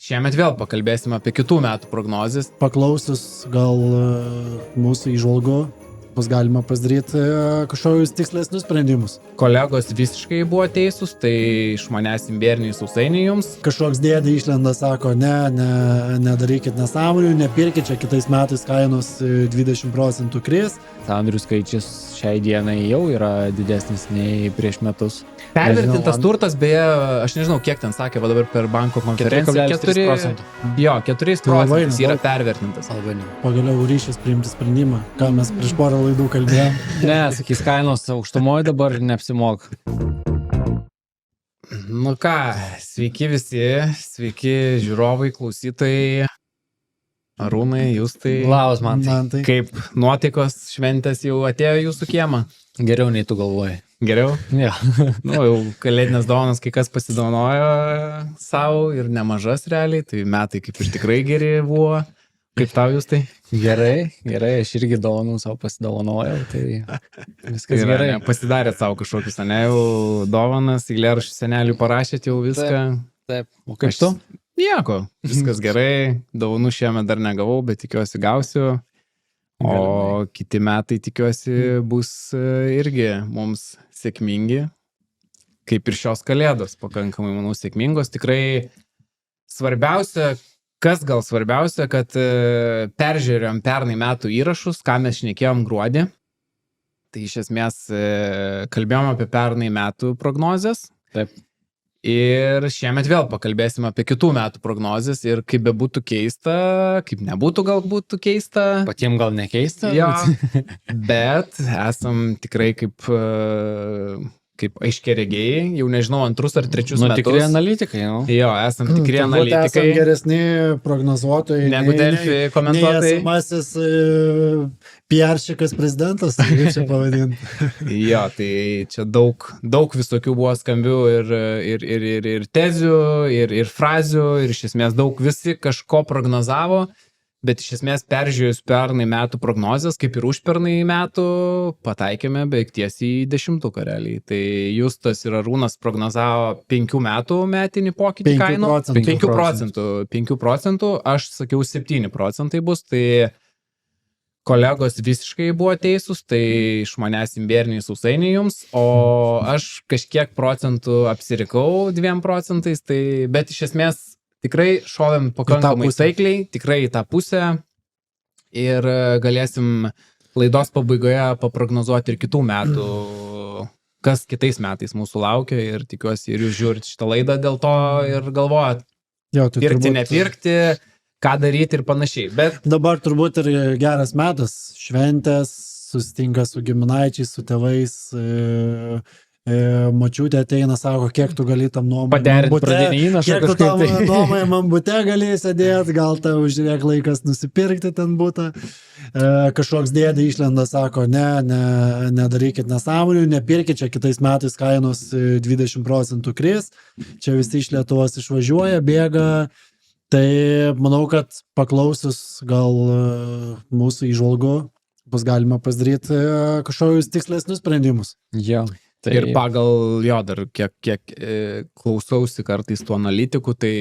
Šiemet vėl pakalbėsim apie kitų metų prognozes. Paklausius gal mūsų įžvalgų, bus galima pasidaryti kažkokius tikslesnius sprendimus. Kolegos visiškai buvo teisūs, tai iš manęs imbieriniai sausainiai jums. Kažkoks dėdė išlenda, sako, nedarykit nesąmonių, nepirkit, čia kitais metais kainos 20% kris. Sandorių skaičius šiai dienai jau yra didesnis nei prieš metus. Pervertintas turtas, beje, aš nežinau, kiek ten sakė, va dabar per banko konferenciją. 4,3%. Jo, 4% yra pervertintas. Pagaliau ryšys priimti sprendimą, ką mes prieš porą laidų kalbėjom. Ne, sakys, kainos aukštumoje dabar neapsimoka. Nu ką, sveiki visi, sveiki žiūrovai, klausytojai. Arūnai, jūs tai... Labas, Mantai. Kaip nuotaikos šventės jau atėjo jūsų kiemą? Geriau nei tu galvoji. Geriau? Ja. Nu, jau kalėdinės dovanas kai kas pasidovanojo savo ir nemažas realiai, tai metai kaip ir tikrai geri buvo. Kaip tau jūs tai? Gerai, aš irgi dovanų savo pasidovanojau, tai viskas gerai. Pasidarėt savo kažkokius, ne, jau dovanas, eilėraščių senelių parašėt jau viską. Taip. O kaip tu? Nieko, viskas gerai, dovanų šiemet dar negavau, bet tikiuosi gausiu. O kiti metai, tikiuosi, bus irgi mums sėkmingi, kaip ir šios kalėdos, pakankamai, manau, sėkmingos. Tikrai svarbiausia, kad peržiūrėjom pernai metų įrašus, ką mes šnekėjom gruodį. Tai iš esmės kalbėjom apie pernai metų prognozes. Taip. Ir šiemet vėl pakalbėsim apie kitų metų prognozes ir kaip bebūtų keista, kaip nebūtų galbūt keista. Patiem gal nekeista. Jo, bet esam tikrai kaip aiškiaregiai, jau nežinau, antrus ar trečius metus. Tikri analitikai, jau. Jo, esam tikri analitikai. Esam geresni prognozuotojai. Negu Delfi komentuotojai. Nei esamasis PR-šikas prezidentas, kaip čia pavadinti. Jo, tai čia daug visokių buvo skambių ir tezių, ir frazių, ir iš esmės daug visi kažko prognozavo. Bet iš esmės peržiūrėjus pernai metų prognozes, kaip ir užpernai metų, pataikėme beveik tiesiai į 10-uką realiai. Tai Justas ir Arūnas prognozavo 5 metų metinį pokytį kainų. 5%. Aš sakiau 7% bus, tai kolegos visiškai buvo teisūs, tai iš manęs imbieriniai sausainiai jums, o aš kažkiek procentų apsirikau 2%, tai, bet iš esmės tikrai šovėm pakankamai taikliai, tikrai į tą pusę ir galėsim laidos pabaigoje paprognozuoti ir kitų metų, kas kitais metais mūsų laukia ir tikiuosi ir jūs žiūrit šitą laidą dėl to ir galvojat, pirkti, nepirkti, ką daryti ir panašiai. Bet dabar turbūt ir geras metas, šventės, susitinka su giminaičiais, su tėvais, močiutė ateina, sako, kiek tu gali tam nuomojamam bute gali sėdėti, gal tau žiūrėk laikas nusipirkti ten butą. Kažkoks dėdė išlenda, sako, nedarykit nesąmonių, nepirkit, čia kitais metais kainos 20% kris, čia visi iš Lietuvos išvažiuoja, bėga. Tai manau, kad paklausius gal mūsų įžvalgų bus galima pasidaryti kažkokius tikslesnius sprendimus. Jo. Tai ir pagal jo dar kiek klausausi kartais tų analitikų, tai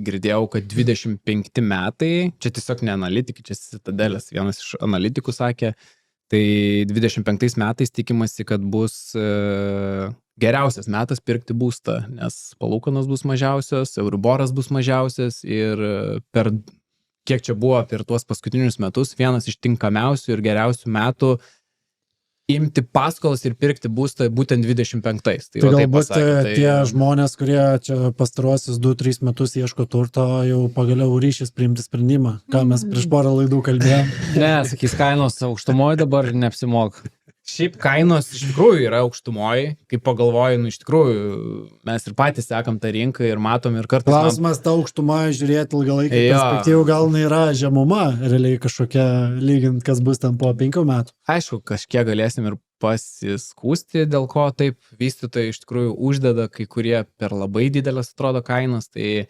girdėjau, kad 25 metai, čia tiesiog ne analitikai, čia Citadelės vienas iš analitikų sakė, tai 25 metais tikimasi, kad bus geriausias metas pirkti būstą, nes palūkanos bus mažiausios, euriboras bus mažiausias ir per kiek čia buvo per tuos paskutinius metus, vienas iš tinkamiausių ir geriausių metų imti paskolas ir pirkti būstą būtent 25-ais. Tai galbūt tie žmonės, kurie čia pastaruosius 2-3 metus ieško turto, jau pagaliau ryšys priimti sprendimą, ką mes prieš porą laidų kalbėjom. Ne, sakys, kainos aukštumoje dabar neapsimoka. Šiaip kainos iš tikrųjų yra aukštumoje, kaip pagalvoju, iš tikrųjų mes ir patys sekam tą rinką ir matom ir kartais... Klausimas, tą aukštumoje žiūrėti ilgalaikį perspektyvų gal nėra žemuma, realiai kažkokia lygint, kas bus ten po 5 metų. Aišku, kažkiek galėsim ir pasiskūsti, dėl ko taip vystytojai iš tikrųjų uždeda kai kurie per labai didelės atrodo kainas, tai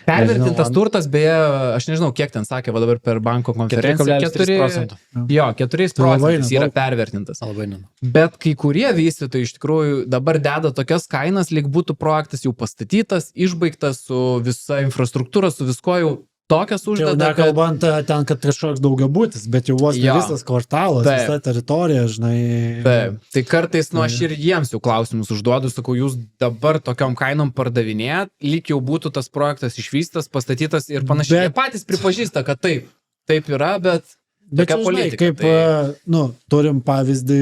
Pervertintas Nežinau, turtas, beje, aš nežinau, kiek ten sakė, va dabar per banko konferenciją. 4,3%. Jo, 4 Tai labai procentais yra nedaug. pervertintas. Labai nedaug. Bet kai kurie vystytojai iš tikrųjų dabar deda tokias kainas, lyg būtų projektas jau pastatytas, išbaigtas su visa infrastruktūra, su visko jau tokias Čia jau uždeda, kad... nekalbant ten, kad kažkoks daugiabutis, bet jau vos ne Jo. visas kvartalas, Taip. visa teritorija, žinai. Taip, tai kartais, nu, aš ir jiems jau klausimus užduodu, sakau, jūs dabar tokiom kainom pardavinėjat, lyg jau būtų tas projektas išvystas, pastatytas ir panašiai. Bet- Jie patys pripažįsta, kad taip yra, bet... Bet tokia čia, žinai, politika, kaip, nu, turim pavyzdį,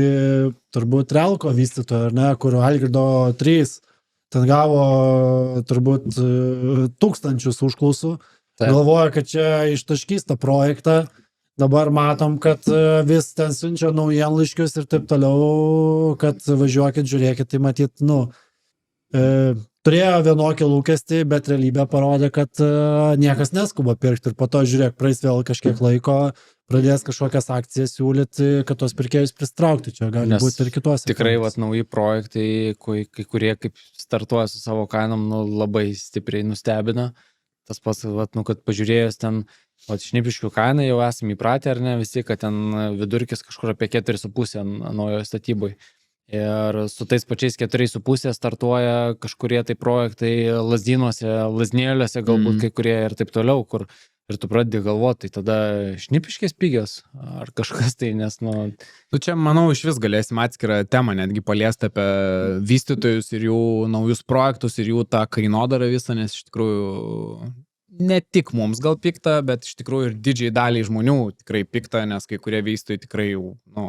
turbūt Relko vystytojo, ar ne, kur Algirdo 3 ten gavo turbūt tūkstančius užklausų. Taip. Galvoja, kad čia ištaškys tą projektą. Dabar matom, kad vis ten siunčia naujienlaiškius ir taip toliau, kad važiuokit, žiūrėkit, tai matyt, nu, turėjo vienokį lūkestį, bet realybė parodė, kad niekas neskuba pirkti ir po to, žiūrėk, praeis vėl kažkiek laiko, pradės kažkokias akcijas siūlyti, kad tos pirkėjus pristraukti. Čia gali Nes būti ir kitose. Tikrai, kainose. nauji projektai, kai kurie kaip startuoja su savo kainom, nu, labai stipriai nustebina. Tas pats, kad pažiūrėjus ten, Šnipiškių kainą jau esame įpratę, ar ne, visi, kad ten vidurkis kažkur apie 4,5 naujojo statybai. Ir su tais pačiais 4,5 startuoja kažkurie tai projektai Lazdynuose, Lazdynėliuose, galbūt kai kurie ir taip toliau, kur ir tu pradedi galvoti, tai tada Šnipiškės pigios ar kažkas tai, nes, nu... Tu čia, manau, iš vis galėsim atskirą temą netgi paliesti apie vystytojus ir jų naujus projektus ir jų tą kainodarą visą, nes iš tikrųjų ne tik mums gal pikta, bet iš tikrųjų ir didžiai daliai žmonių tikrai pikta, nes kai kurie vystytojai tikrai jau, nu,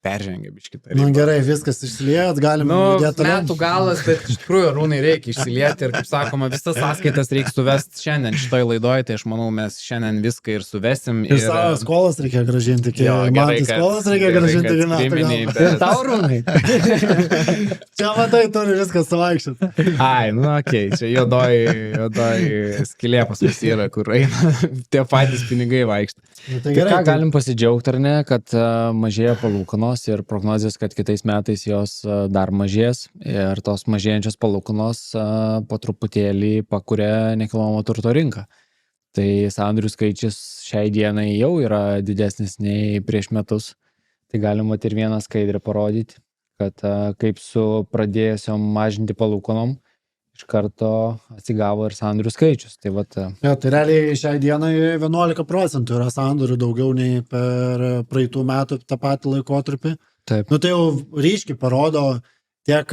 peržengia biškitą. Nu gerai, viskas išsiliejat, galim Nu, judėti toliau. metų galas, bet iš tikrųjų, Arūnai, reikia išsilieti ir, kaip sakoma, visas sąskaitas reikia suvesti šiandien šitoj laidoje, tai aš manau, mes šiandien viską ir suvesim. Ir savo skolas reikia gražinti, kai man tai skolas reikia gražinti iki metų. Bet Tau, Rūnai. Čia matai, turi viskas savaikščioti. Ai, nu, okei, čia juodoji skylė pas mus yra, kur eina tie patys pinigai vaikšta. Tai Tai gerai, ką galim pasidžiaugti, ar ne, kad mažėja palūkanos ir prognozijas, kad kitais metais jos dar mažės ir tos mažėjančios palūkanos po truputėlį pakuria nekilnojamo turto rinką. Tai sandorių skaičius šiai dienai jau yra didesnis nei prieš metus. Tai galima ir vieną skaidrę parodyti, kad kaip su pradėjusiom mažinti palūkanom iš karto atsigavo ir sandorių skaičius. Tai vat, Ja, tai realiai šiai dienai 11% yra sandorių daugiau nei per praeitų metų tą patį laikotarpį. taip. Nu tai jau ryškiai parodo tiek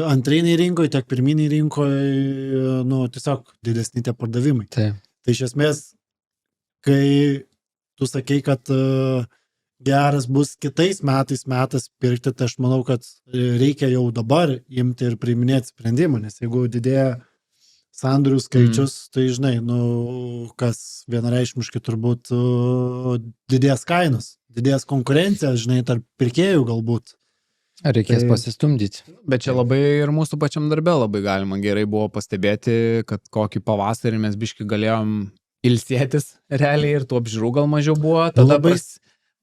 antriniai rinkoje, tiek pirminiai rinkoje, nu tiesiog didesni tie pardavimai. Taip. Tai iš esmės, kai tu sakei, kad geras bus kitais metas pirkti, tai aš manau, kad reikia jau dabar imti ir priiminėti sprendimą, nes jeigu didėja sandorių skaičius, tai žinai, nu, kas vienareikšmiškai turbūt didės kainos, didės konkurencija, žinai, tarp pirkėjų galbūt. Reikės Tai- pasistumdyti. Bet čia labai ir mūsų pačiam darbe labai galima gerai buvo pastebėti, kad kokį pavasarį mes biški galėjom ilsėtis realiai ir tų apžiūrų gal mažiau buvo. Tada Labai-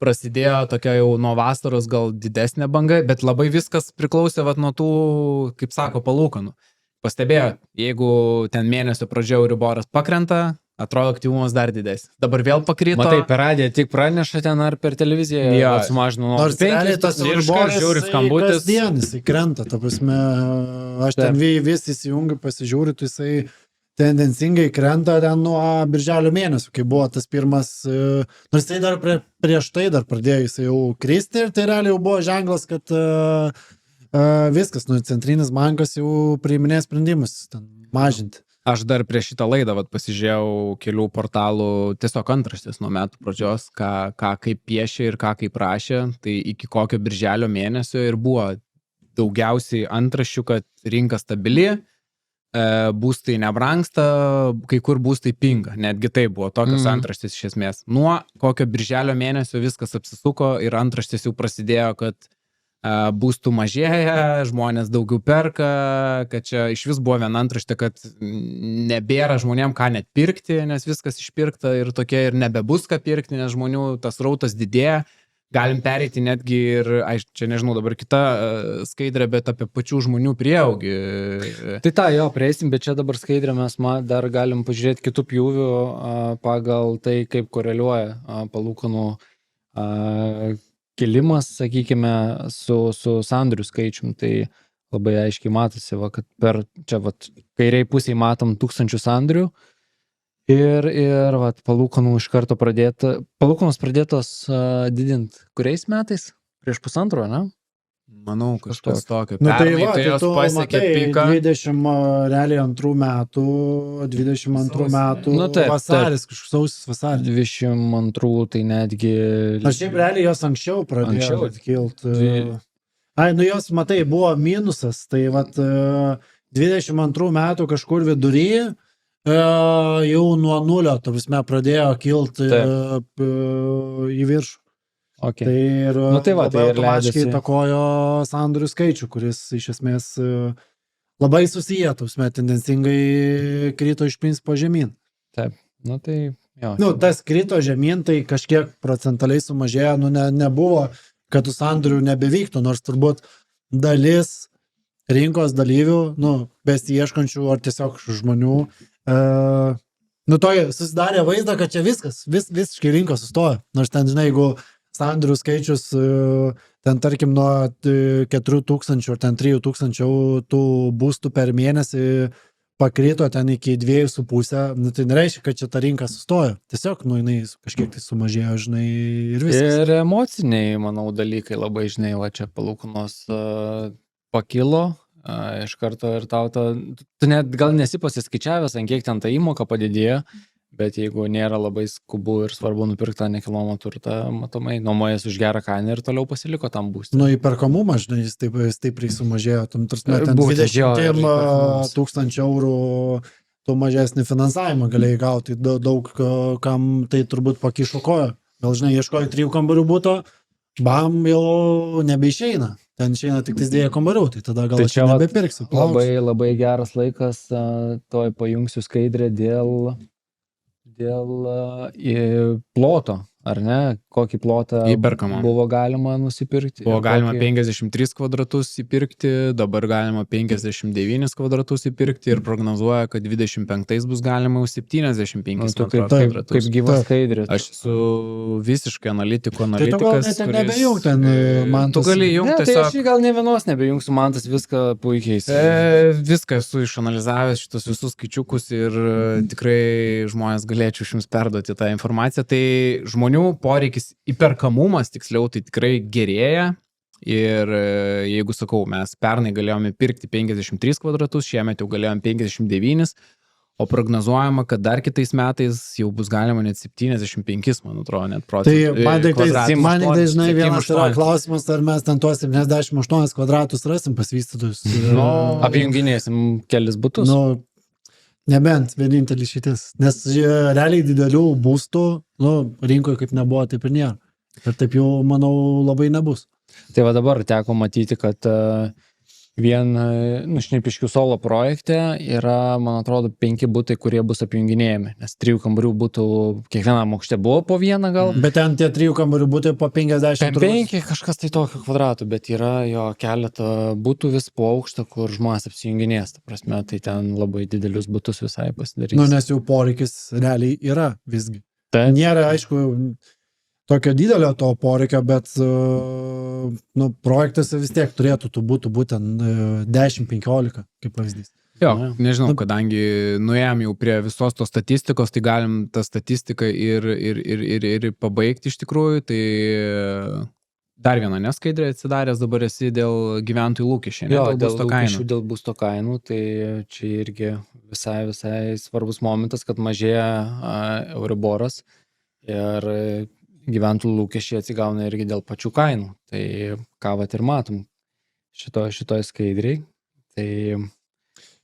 prasidėjo tokia jau nuo vasaros gal didesnė banga, bet labai viskas priklausė vat, nuo tų, kaip sako, palūkanų. Pastebėjo, jeigu ten mėnesio pradžioje Euriboras pakrenta, atrodo aktyvumas dar didesnis. Dabar vėl pakrito. Matai, per radiją tik praneša ten ar per televiziją, Jo. vat sumažino nuo Nors realiai tas ir iškart Euriboras, žiūri jisai skambutis. kasdien jisai krenta, ta prasme, aš ten vis įsijungiu, pasižiūriu, tai jisai tendencingai krenta ten nuo birželio mėnesio, kai buvo tas pirmas, nors tai dar prieš tai dar pradėjo jisai jau kristi ir tai realiai jau buvo ženklas, kad viskas, nu, centrinis bankas jau priiminė sprendimus ten mažinti. Aš dar prieš šitą laidą vat, pasižiūrėjau kelių portalų tiesiog antraštės nuo metų pradžios, ką kaip piešė ir ką kaip rašė. Tai iki kokio birželio mėnesio ir buvo daugiausiai antraščių, kad rinka stabili, būstai nebrangsta, kai kur būstai pinga. Netgi tai buvo tokios antraštės iš esmės. Nuo kokio birželio mėnesio viskas apsisuko ir antraštės jau prasidėjo, kad būstų mažėja, žmonės daugiau perka, kad čia iš vis buvo viena antraštė, kad nebėra žmonėm ką net pirkti, nes viskas išpirkta ir tokia ir nebebus ką pirkti, nes žmonių tas rautas didėja, galim pereiti netgi ir, čia nežinau, dabar kita skaidrė, bet apie pačių žmonių prieaugį. Tai jo, prieisim, bet čia dabar skaidrė mes dar galim pažiūrėti kitų pjūvių pagal tai, kaip koreliuoja palūkanų kilimas, sakykime, su sandorių skaičium. Tai labai aiškiai matosi, kad per čia kairiai pusėje matom 1000 sandorių ir palūkanų iš karto palūkanos pradėtos didinti kuriais metais? Prieš pusantro, ne? Manau, kažkas tokio. Tai jos pasiekė piką. 22 metų, vasaris, kažkoks sausis vasaris. 22, tai netgi... Aš šiaip realiai jos anksčiau pradėjo kilti. Jos, matai, buvo minusas, tai 22 metų kažkur vidury jau nuo nulio, pradėjo kilti į viršų. Okay. Tai automatiškai įtakojo sandorių skaičių, kuris iš esmės labai susiję, tendencingai krito iš principo žemyn. Taip, tai jo. Tas krito žemyn, tai kažkiek procentaliai sumažėjo, nebuvo, kad tų sandorių nebevyktų, nors turbūt dalis rinkos dalyvių, besiieškančių ar tiesiog žmonių, susidarė vaizdą, kad čia visiškai rinkos sustojo. Nors ten, žinai, jeigu sandorių skaičius ten, tarkim, nuo 4000 ar ten 3000 tų būstų per mėnesį pakrito ten iki 2,5, tai nereiškia, kad čia ta rinka sustojo. Tiesiog, jinai kažkiek tai sumažėjo, žinai, ir viskas. Ir emociniai, manau, dalykai labai, žinai, čia palūkanos pakilo iš karto ir tau tu net gal nesi pasiskaičiavęs, ant kiek ten ta įmoka padidėjo, bet jeigu nėra labai skubu ir svarbu nupirkti tą nekilnojamą turtą, matomai, nuomojas už gerą kainą ir toliau pasiliko tam būstui. Įperkamumas, žinai, jis stipriai sumažėjo, ten 20 000 eurų tu mažesnį finansavimą galėjai gauti, daug kam tai turbūt pakišo koją. Gal, žinai, ieškoji 3 kambarių būto, bam, jau nebeišeina. Ten išeina tik 2 kambarių, tai tada gal aš nebepirksiu. Labai geras laikas, toj pajungsiu skaidrę dėl ploto, ar ne? Kokį plotą įperkamą buvo galima nusipirkti? Buvo galima 53 kvadratus įpirkti, dabar galima 59 kvadratus įpirkti ir prognozuoja, kad 25 bus galima jau 75 kvadratus. Kaip gyvas skaidrė. Aš esu visiškai analitikas. Tai tu gal net nebejung ten, man tu gali jungti tiesiog. Tai aš gal ne vienos nebejungsiu, man tas viską puikiai. Viską esu išanalizavęs šitos visus skaičiukus ir tikrai žmonės galėčiau jums perduoti tą informaciją. Tai žmonių poreikis įperkamumas, tiksliau, tai tikrai gerėja. Ir jeigu sakau, mes pernai galėjome pirkti 53 kvadratus, šiemet jau galėjome 59, o prognozuojama, kad dar kitais metais jau bus galima net 75, man atrodo, net procentų. Tai man dažnai vienas yra klausimas, ar mes ten tuos 78 kvadratus rasim pas vystytojus. Apjunginėsim kelis butus. Nebent vienintelis šitis, nes realiai didelių būstų, rinkoje kaip nebuvo, taip ir nėra. Ir taip jau, manau, labai nebus. Tai dabar teko matyti, kad vien Šnipiškių Solo projekte yra, man atrodo, 5 butai, kurie bus apjunginėjami, nes 3 kambarių būtų kiekvienam aukšte buvo po vieną gal. Bet ten tie 3 kambarių būtai po 50. 5 kažkas tai tokio kvadratų, bet yra jo keletą būtų vis po aukštą, kur žmonės apsijunginės. Ta prasme, tai ten labai didelius butus visai pasidarys. Nes jų poreikis realiai yra visgi. Tai nėra, aišku, tokio didelio to poreikio, bet projektuose vis tiek turėtų tų būtų būtent 10-15, kaip pavyzdys. Jo, nežinau, kadangi nuėjom jau prie visos tos statistikos, tai galim tą statistiką ir pabaigti iš tikrųjų. Tai dar viena neskaidrė atsidaręs dabar esi dėl gyventojų lūkesčių. Jo, dėl būsto kainų, tai čia irgi visai svarbus momentas, kad mažėja Euriboras ir gyventojų lūkesčiai atsigauna irgi dėl pačių kainų. Tai ką ir matom šitoj skaidriai. Tai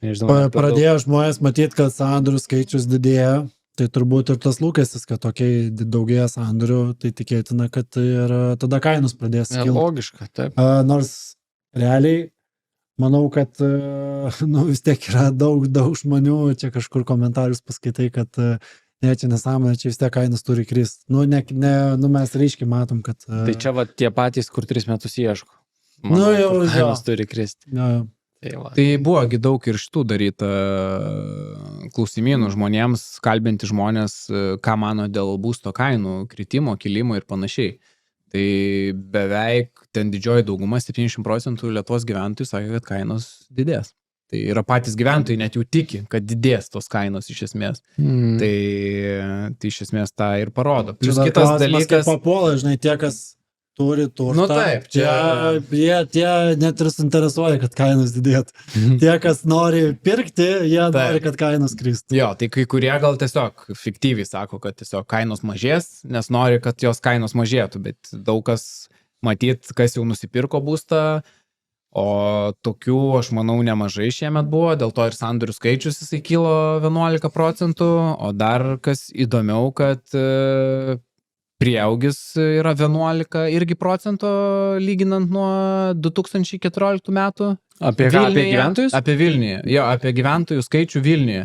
nežinau. Pradėjo žmonės matyti, kad sandorių skaičius didėja. Tai turbūt ir tas lūkestis, kad tokiai daugėja sandorių, tai tikėtina, kad ir tada kainos pradės kilti. Logiška, taip. Nors realiai, manau, kad vis tiek yra daug žmonių, čia kažkur komentarius paskaitai, kad Ne, čia nesąmonė, čia vis tiek kainos turi kristi. Nu, mes ryškiai matom, kad... Tai čia va tie patys, kur 3 metus ieško. Jau. Kainos turi kristi. Jo. Tai buvogi daug ir šitų daryta klausimynų žmonėms, kalbinti žmonės, ką mano dėl būsto kainų kritimo, kilimo ir panašiai. Tai beveik ten didžioji dauguma, 70% Lietuvos gyventojų sakė, kad kainos didės. Tai yra patys gyventojai net jau tiki, kad didės tos kainos iš esmės. Tai iš esmės tą ir parodo. Plius kitas dalykas... Papuola, žinai, tie, kas turi turtą. Nu taip, tie net ir suinteresuoja, kad kainos didėtų. Tie, kas nori pirkti, jie nori, kad kainos kristų. Jo, tai kai kurie gal tiesiog fiktyviai sako, kad tiesiog kainos mažės, nes nori, kad jos kainos mažėtų, bet daug kas matyt, kas jau nusipirko būstą, o tokių, aš manau, nemažai šiemet buvo, dėl to ir sandorių skaičius jisai kilo 11%, o dar kas įdomiau, kad prieaugis yra 11 irgi procento lyginant nuo 2014 metų. Apie gyventojus? Apie Vilniuje, jo, apie gyventojų skaičių Vilniuje.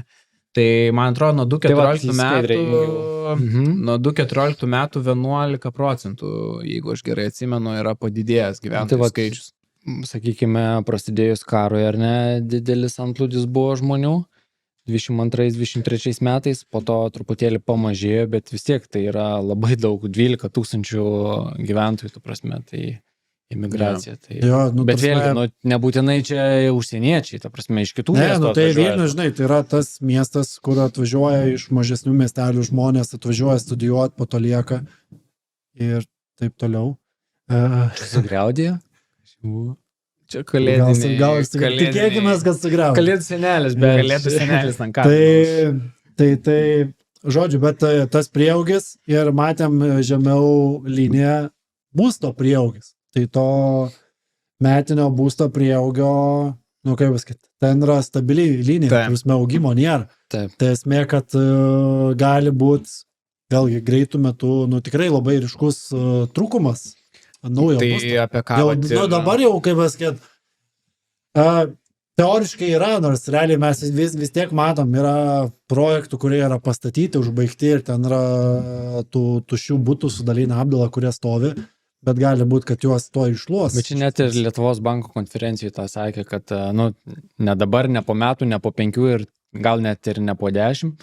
Tai man atrodo, nuo 2014 metų 11%, jeigu aš gerai atsimenu, yra padidėjęs gyventojų skaičius. Sakykime, prasidėjus karui, ar ne, didelis antplūdis buvo žmonių 22-23 metais, po to truputėlį pamažėjo, bet vis tiek tai yra labai daug, 12 000 gyventojų, tu prasme, tai imigracija. Tai... Jo, bet vėlgi, nebūtinai čia užsieniečiai, ta prasme, iš kitų miestų. Tai Vilnius, žinai, tai yra tas miestas, kur atvažiuoja iš mažesnių miestelių žmonės, atvažiuoja studijuoti, po to lieka ir taip toliau. Sugriaudėjo? Čia kalėdiniai. Tikėkime, kad sugriaudė. Kalėdų senelis, bet kalėdų senelis ant kartos. Tai, žodžiu, bet tas prieaugis ir matėm žemiau liniją būsto prieaugis. Tai to metinio būsto prieaugio, nu kaip pasakyti, ten yra stabili linija, prasme augimo nėra. Taip. Tai esmė, kad gali būti, vėlgi, greitų metų, nu tikrai labai ryškus trūkumas. Naujo tai būsto. Apie ką Dabar jau, kaip pasakėt, teoriškai yra, nors realiai mes vis tiek matom, yra projektų, kurie yra pastatyti, užbaigti ir ten yra tų tuščių butų su dalinė apdala, kurie stovi, bet gali būti, kad juos to iššluos. Bet čia net ir Lietuvos banko konferencijai tą sakė, kad ne dabar, ne po metų, ne po 5 ir gal net ir ne po 10,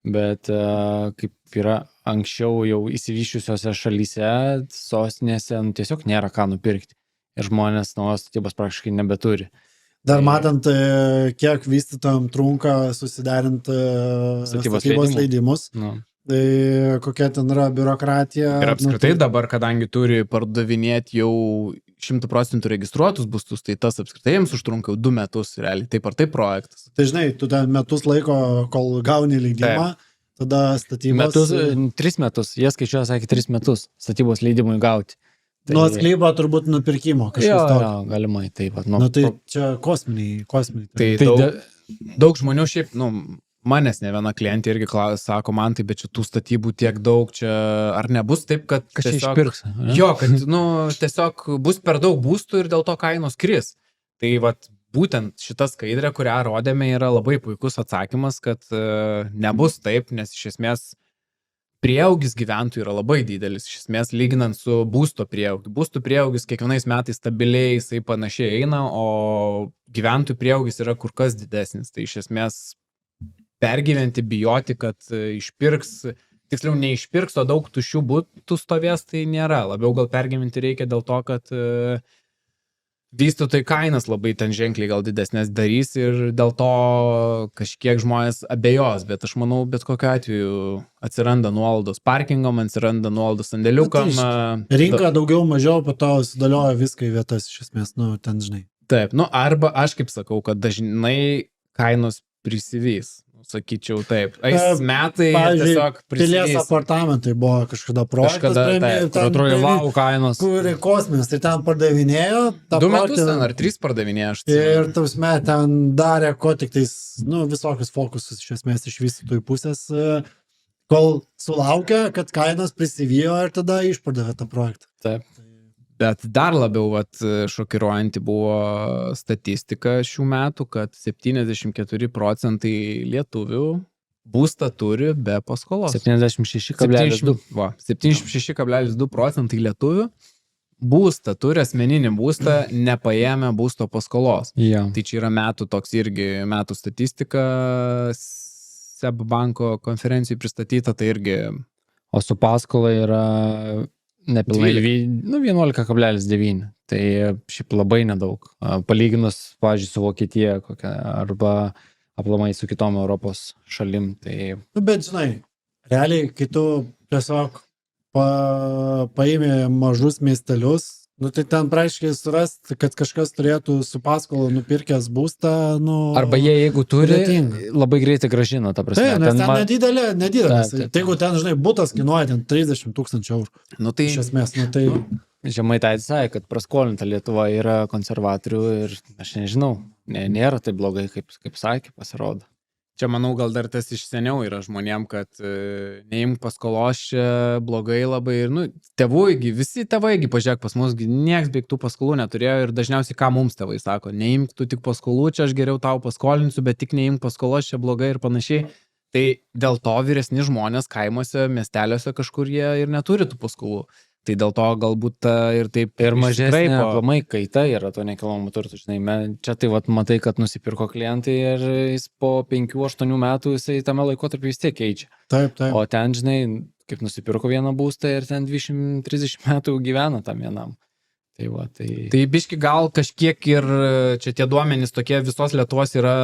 bet kaip yra anksčiau jau įsivyščiusiose šalyse, sostinėse, tiesiog nėra ką nupirkti. Ir žmonės naujos statybos praktiškai nebeturi. Dar matant, kiek vystytojam trunka susiderinti statybos leidimus, tai kokia ten yra biurokratija. Ir apskritai dabar, kadangi turi pardavinėti jau 100% registruotus būstus, tai tas apskritai jiems užtrunka 2 metus, realiai, taip ar taip projektas. Tai žinai, tu ten metus laiko, kol gauni leidimą, tada statybos... 3 metus, jie skaičiuoja, sakė, 3 metus statybos leidimui gauti. Tai... Nuo sklypo turbūt nupirkimo kažkas tokio. Jo, galimai, taip. Tai čia kosminiai. Tai daug žmonių šiaip, manęs ne viena klientė irgi sako, man tai, bet čia tų statybų tiek daug, čia ar nebus taip, kad kažkaip išpirks. Jo, kad tiesiog bus per daug būstų ir dėl to kainos kris. Tai vat būtent šita skaidrė, kurią rodėme, yra labai puikus atsakymas, kad nebus taip, nes iš esmės prieaugis gyventojų yra labai didelis, iš esmės lyginant su būsto prieaugiu. Būstų prieaugis kiekvienais metais stabiliai, jisai panašiai eina, o gyventojų prieaugis yra kur kas didesnis. Tai iš esmės pergyventi, bijoti, kad išpirks, tiksliau neišpirks, o daug tuščių būtų stovės, tai nėra. Labiau gal pergyventi reikia dėl to, kad vystytojai kainas labai ten ženkliai gal didesnės darys ir dėl to kažkiek žmonės abejos, bet aš manau, bet kokiu atveju atsiranda nuolaidos parkingom, atsiranda nuolaidos sandėliukam. Rinka daugiau mažiau po to sudėlioja viską į vietas, iš esmės, ten žinai. Taip, arba aš kaip sakau, kad dažnai kainos prisivys. Sakyčiau taip. Metai tiesiog prisivys. Pilies apartamentai buvo kažkada projektas. Atrodo, vau kainos. Kuri kosminis, tai ten pardavinėjo. 2 metus ten ar 3 pardavinėjo. Ir tausme ten darė ko tik tais, visokius fokusus iš esmės iš vystytojų pusės, kol sulaukė, kad kainos prisivijo ir tada išpardavė tą projektą. Taip. Bet dar labiau šokiruojanti buvo statistika šių metų, kad 74% lietuvių būstą turi be paskolos. 76,2. 76,2% lietuvių būstą turi, asmeninį būstą, nepaėmę būsto paskolos. Ja. Tai čia yra metų toks irgi metų statistika, SEB banko konferencijai pristatyta, tai irgi... O su paskola yra nepilnai 11,9. Tai šiaip labai nedaug. Palyginus, pavyzdžiui, su Vokietija kokia, arba aplamai su kitom Europos šalim. Tai... Nu, bet žinai, realiai, kai tu tiesiog paėmė mažus miestelius, nu, tai ten praaiškiai surast, kad kažkas turėtų su paskolu nupirkęs būstą, nu... Arba jie, jeigu turi, sudėtinga. labai greitai gražina, ta prasme. Tai, nes ten nedidelis. Taip. Tai jeigu ten, žinai, butas kainuoja ten 30 000 eurų. Nu, tai... Iš esmės, nu tai... Žemaitaitis sakė, kad praskolinta Lietuva yra konservatorių ir aš nežinau, nėra taip blogai, kaip sakė, pasirodo. Čia, manau, gal dar tas iš seniau yra žmonėm, kad neimk paskolos čia blogai labai. Ir, nu, visi tėvaigi, pažiūrėk, pas mus nieks beigtų paskolų neturėjo ir dažniausiai ką mums tėvai sako, neimk tu tik paskolų, čia aš geriau tau paskolinsiu, bet tik neimk paskolos čia blogai ir panašiai. Tai dėl to vyresni žmonės kaimuose, miesteliuose kažkur jie ir neturi tų paskolų. Tai dėl to galbūt ir taip ir mažesnė aplamai kaita yra to nekilnojamo turto, žinai, čia tai vat matai, kad nusipirko klientai ir jis po 5-8 metų jisai tame laikotarpį vis tiek keičia. Taip. O ten, žinai, kaip nusipirko vieną būstą ir ten 20-30 metų gyvena tam vienam. Tai biški gal kažkiek ir čia tie duomenys tokie visos Lietuvos yra...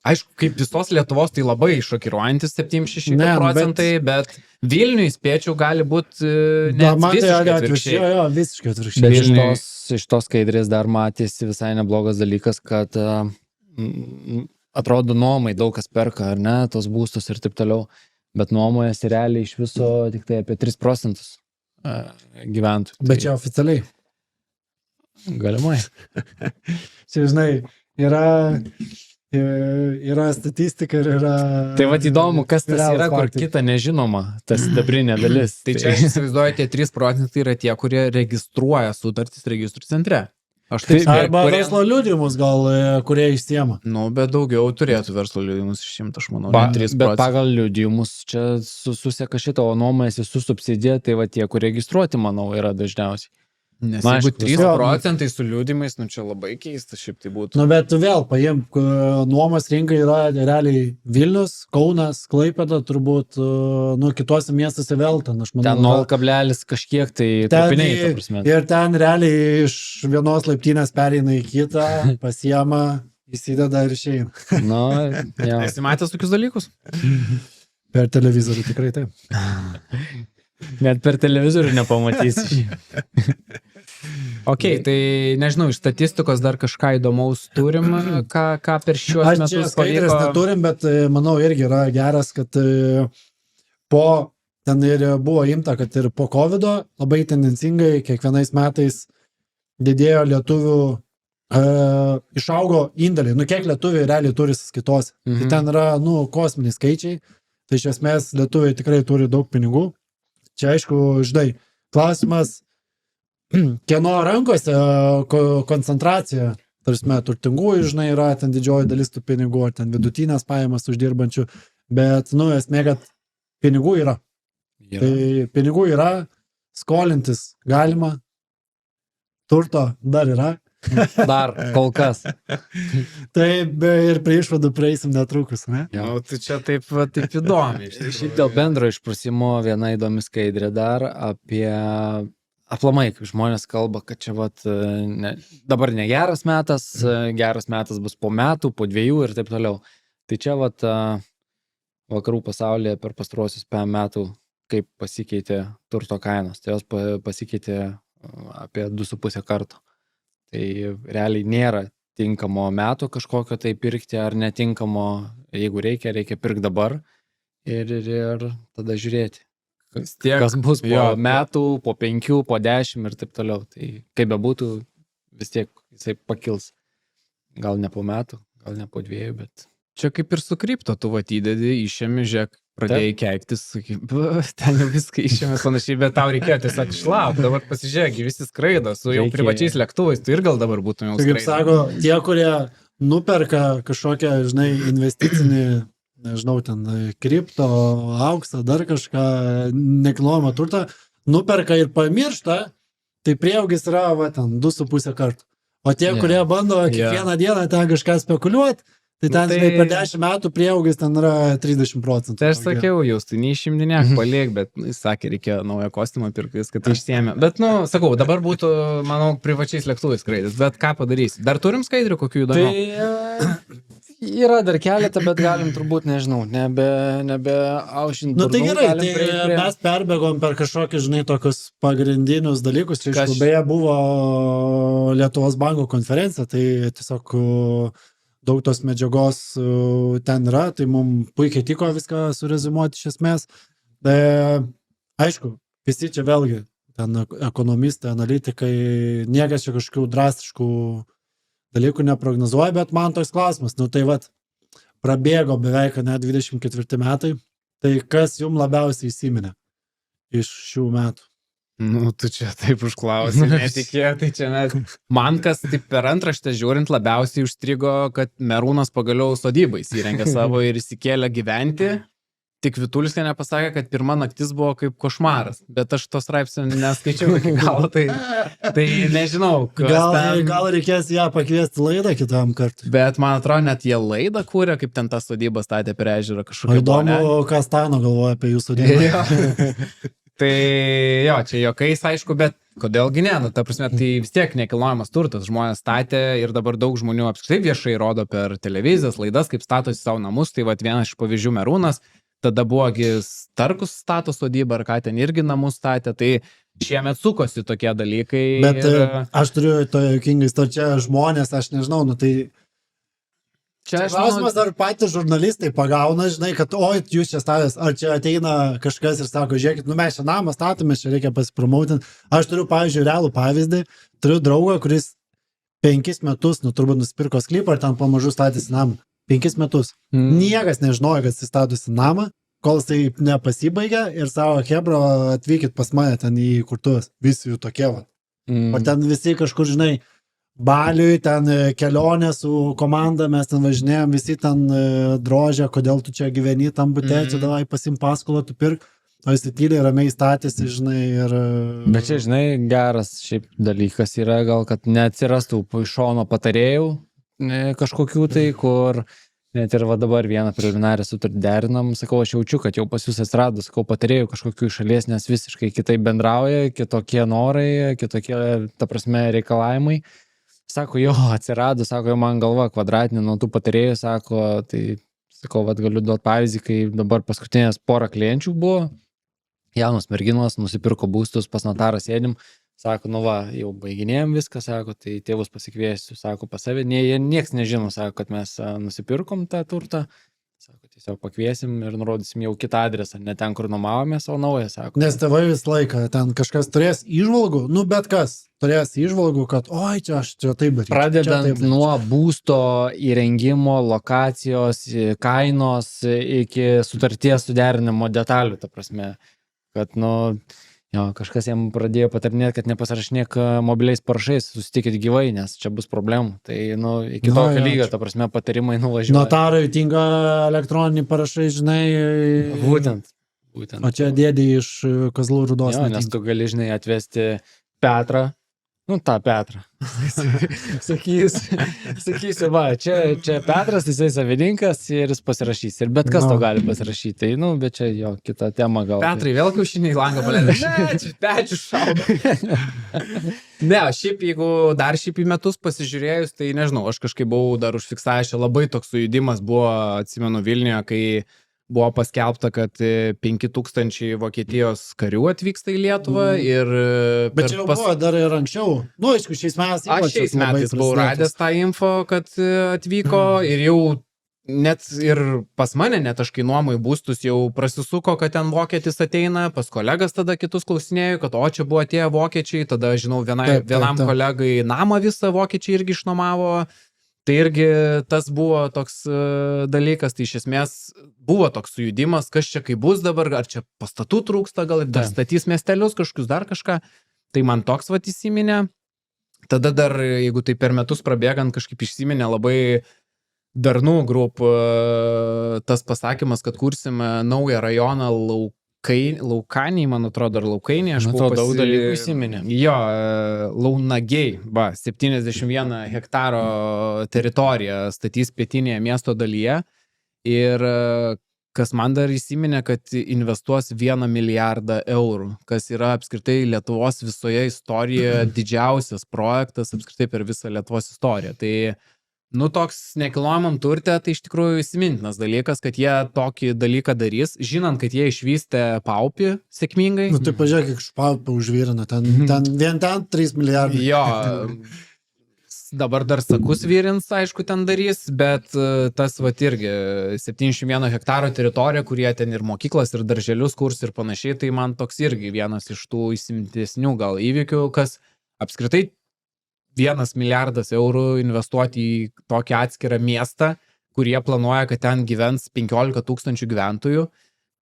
Aišku, kaip visos Lietuvos, tai labai šokiruojantis 76%, bet Vilniui spėčiau gali būti net visiškai atvirkščiai. Jo, visiškai atvirkščiai. Bet iš tos skaidrės dar matėsi visai neblogas dalykas, kad atrodo nuomai daug kas perka, ar ne, tos būstus ir taip toliau, bet nuomojasi realiai iš viso tik tai apie 3% gyventojų. Bet čia oficialiai. Galimai. Čia, žinai, yra statistika ir yra... Tai vat įdomu, kas tas yra, kur kita nežinoma, tas sidabrinė dalis. Tai čia aš įsivaizduoju, tie 3% yra tie, kurie registruoja sutartis registrų centre. Arba verslo liudijimus gal, kurie išsiema. Nu, bet daugiau turėtų verslo liudijimus išsimti, aš manau. Bet pagal liudijimus čia suseka šitą, o nuomojasi su subsidija, tai va tie, kur registruoti, manau, yra dažniausiai. Nes jeigu 3% su liudimais, nu čia labai keista šiaip tai būtų. Nu, bet tu vėl paimk, nuomos rinka yra realiai Vilnius, Kaunas, Klaipėda, turbūt, nu, kituose miestuose vėl ten, aš manau. Ten 0, kažkiek tai trupiniai, ta prasme. Ir ten realiai iš vienos laiptinės pereina į kitą, pasiema, įsideda ir išeina. Nu, jau. Esi matęs tokius dalykus? Per televizorių tikrai taip. Net per televizorių nepamatysi. Ok, tai nežinau, iš statistikos dar kažką įdomaus turim, ką per šiuos metus pavyko. Aš čia skaidrės neturim, bet manau irgi yra geras, kad ten ir buvo imta, kad ir po COVID-o labai tendencingai kiekvienais metais didėjo lietuvių, išaugo indėliai. Nu, kiek lietuviai realiai turi sąskaitose. Tai ten yra, nu, kosminiai skaičiai. Tai iš esmės lietuviai tikrai turi daug pinigų. Čia aišku, žinai, klausimas, kieno rankose koncentracija, tarsi turtingųjų, žinai, yra ten didžioji dalis tų pinigų, ar ten vidutinės pajamas uždirbančių, bet, nu, esmė, kad pinigų yra. Tai pinigų yra, skolintis galima, turto dar yra. Dar, kol kas. Taip, ir prie išvadų prieisim netrukus, ne? Nu, tai čia taip įdomi. Šiaip dėl bendro išprusimo viena įdomi skaidrė dar apie aplamai, kaip žmonės kalba, kad čia dabar ne geras metas bus po metų, po 2 ir taip toliau. Tai čia vakarų pasaulyje per pastaruosius 5 metų, kaip pasikeitė turto kainos. Tai jos pasikeitė apie 2,5 karto. Tai realiai nėra tinkamo meto kažkokio tai pirkti ar netinkamo, jeigu reikia pirkti dabar ir tada žiūrėti. Kas bus po metų, po 5, po 10 ir taip toliau. Tai kaip bebūtų, vis tiek jisai pakils. Gal ne po metų, gal ne po 2, bet... Čia kaip ir su kripto, tu įdedi, išėmi, žiūrėk, pradėjai keiktis, ten jau viską išėmės panašiai, bet tau reikėjo tiesiog išlaukti, dabar pasižiūrėk, visi skraido su jau privačiais lėktuvais, tu ir gal dabar būtum jau skraido. Kaip sako, tie, kurie nuperka kažkokią, žinai, investicinį nežinau, ten kripto, auksą, dar kažką, nekilnojamą turtą, nuperka ir pamiršta, tai prieaugis yra, va, ten 2,5 kartų. O tie, kurie bando kiekvieną dieną ten kažką spekuliuoti, tai ten, žinai, per 10 metų prieaugis ten yra 30%. Tai aš sakiau, jūs tai neišimdinėk, paliek, bet jis sakė, reikėjo naują kostiumą pirkti, kad tai išsiėmė. Bet, sakau, dabar būtų, manau, privačiais lėktuvais skraidys, bet ką padarysi? Dar turim skaidrių kokių įdomių? Tai yra dar keletą, bet galim turbūt, nežinau, nebeaušinti. Tai gerai, tai mes perbėgom per kažkokį, žinai, tokius pagrindinius dalykus. Čia iš beje buvo Lietuvos banko konferencija, tai tiesiog daug tos medžiagos ten yra, tai mums puikiai tiko viską surezimuoti iš esmės. Aišku, visi čia vėlgi, ten ekonomistai, analitikai, niekas čia kažkokių drastiškų dalykų neprognozuoja, bet man toks klausimas, tai vat, prabėgo beveik ne 24 metai, tai kas jums labiausiai įsiminė iš šių metų? Tu čia taip užklausai, netikėtai čia net. Man kas taip per antraštę žiūrint labiausiai užstrigo, kad Merūnas pagaliau sodybą įsirengė savo ir įsikėlė gyventi. Tik Vitulskė nepasakė, kad pirma naktis buvo kaip košmaras, bet aš tos straipsnio neskaičiau iki galo, tai nežinau. Gal reikės ją pakviesti laidą kitam kartui. Bet man atrodo, net jie laidą kūrė, kaip ten tą sodybą statė prie ežero kažkokią. Įdomu, ką Stano galvoja apie jūsų sodybą. Tai jo, čia jokais aišku, bet kodėlgi ne, ta prasme, tai vis tiek nekilnojamas turtas, žmonės statė ir dabar daug žmonių apskritai viešai rodo per televizijas, laidas, kaip statosi savo namus, tai vat vienas iš pavyzdžių Merūnas, tada buvogi Starkus stato sodybą, ar ką ten irgi namus statė, tai šiemet sukosi tokie dalykai. Bet aš turiu to juokingai, to čia žmonės, aš nežinau, tai čia klausimas, ar patys žurnalistai pagauna, žinai, kad oi, jūs čia statės, ar čia ateina kažkas ir sako, žiūrėkit, mes čia namą statome, čia reikia pasipromautinti. Aš turiu, pavyzdžiui, realų pavyzdį, turiu draugą, kuris 5 metus, turbūt nusipirko sklypą ir ten pamažu statėsi namą. 5 metus. Niekas nežinojo, kad jis statosi namą, kol jisai nepasibaigė ir savo hebro atvykit pas mane ten į kurtuvės. Visi jų tokie va. O ten visi kažkur, žinai, Baliui, ten kelionė su komanda, mes ten važinėjom, visi ten drožė, kodėl tu čia gyveni tam bute, čia davai pasim paskolą, tu pirk, o jis tyliai ramiai statėsi, žinai, ir... Bet čia, žinai, geras šiaip dalykas yra, gal kad neatsirastų iš šono patarėjų kažkokių tai, kur net ir va dabar vieną preliminarią sutartį derinam, sakau, aš jaučiu, kad jau pas jūs atsirado, sakau, patarėjų kažkokių iš šalies, nes visiškai kitaip bendrauja, kitokie norai, kitokie, ta prasme, reikalavimai. Sako, jo, atsirado, sako, jau man galva kvadratinė nuo tų patarėjų, sako, tai, sakau, vat galiu duoti pavyzdį, kai dabar paskutinės porą klienčių buvo, jaunos merginos, nusipirko būstus, pas notarą sėdim, sako, nu va, jau baiginėjom viską, sako, tai tėvus pasikviesiu, sako, pas save, jie nieks nežino, sako, kad mes nusipirkom tą turtą, sako, tiesiog pakviesim ir nurodysim jau kitą adresą, ne ten, kur nuomavomės, o naują, sako. Nes tėvai visą laiką, ten kažkas turės įžvalgų, bet kas turės įžvalgų, kad oi, čia aš čia taip daryčiau. Pradedant nuo būsto įrengimo, lokacijos, kainos iki sutarties suderinimo detalių, ta prasme, kad, jo, kažkas jam pradėjo patarinėti, kad nepasirašinėk mobiliais parašais, susitikit gyvai, nes čia bus problemų. Tai, iki tokio lygio, ta prasme, patarimai nuvažiuoja. Notarai tinka elektroniniai parašai, žinai. Būtent. O čia dėdė iš Kazlų Rūdos. Jo, nes tu gali, žinai, atvesti Petrą. Tą Petrą. Sakysiu, va, čia Petras, jisai savininkas ir jis pasirašys. Ir bet kas to gali pasirašyti. Tai, bet čia jo, kita tema gal. Petrai, vėl kiaušiniai į langą palėdė. Ne, čia pečių šaudo. Ne, šiaip jeigu dar šiaip į metus pasižiūrėjus, tai nežinau, aš kažkaip buvau dar užfiksavęs, labai toks sujudimas buvo, atsimenu, Vilniuje, kai buvo paskelbta, kad 5000 Vokietijos karių atvyksta į Lietuvą ir... Bet čia jau buvo dar ir anksčiau. Aišku, šiais metais... Aš šiais metais buvau radęs tą info, kad atvyko ir jau net ir pas mane, net aš kai nuomoju būstus, jau prasisuko, kad ten vokietis ateina, pas kolegas tada kitus klausinėjau, kad čia buvo atėję vokiečiai, tada, žinau, vienam kolegai namą visą vokiečiai irgi išnuomavo. Tai irgi tas buvo toks dalykas, tai iš esmės buvo toks sujudimas, kas čia kaip bus dabar, ar čia pastatų trūksta, gal ir dar statys miestelius kažkokius, dar kažką. Tai man toks vat įsiminė. Tada dar, jeigu tai per metus prabėgant, kažkaip įsiminė labai Darnų Group tas pasakymas, kad kursime naują rajoną Laukaniai, man atrodo, ar Laukainiai, aš buvau daug dalykų įsiminė. Jo, Launagiai, 71 hektaro teritoriją statys pietinėje miesto dalyje ir kas man dar įsiminė, kad investuos 1 milijardą eurų, kas yra apskritai Lietuvos visoje istorijoje didžiausias projektas apskritai per visą Lietuvos istoriją. Tai toks nekilnojamam turte, tai iš tikrųjų įsimintinas dalykas, kad jie tokį dalyką darys, žinant, kad jie išvystė Paupį sėkmingai. Tai pažiūrėk, kiek Paupį užvyrino, vien ten 3 milijardai. Jo, dabar dar Sakus vyrins, aišku, ten darys, bet tas irgi 71 hektaro teritorija, kurie ten ir mokyklas, ir darželius kurs ir panašiai, tai man toks irgi vienas iš tų įsimtesnių gal įvykių, kas apskritai 1 milijardas eurų investuoti į tokį atskirą miestą, kurie planuoja, kad ten gyvens 15 000 gyventojų,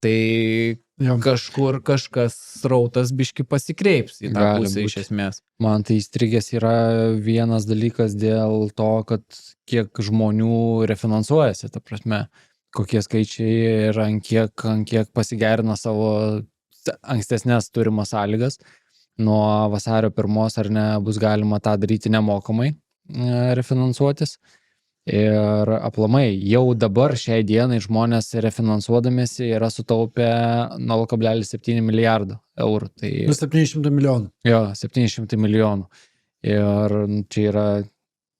tai kažkur kažkas srautas biški pasikreips į tą pusę iš esmės. Man tai įstrigęs yra vienas dalykas dėl to, kad kiek žmonių refinansuojasi, ta prasme, kokie skaičiai ir ant kiek pasigerina savo ankstesnės turimas sąlygas. Nuo vasario 1 ar ne bus galima tą daryti nemokamai refinansuotis. Ir aplamai jau dabar šiai dienai žmonės refinansuodamėsi yra sutaupę 0,7 milijardo eurų. Tai 700 milijonų. Jo, 700 milijonų. Ir čia yra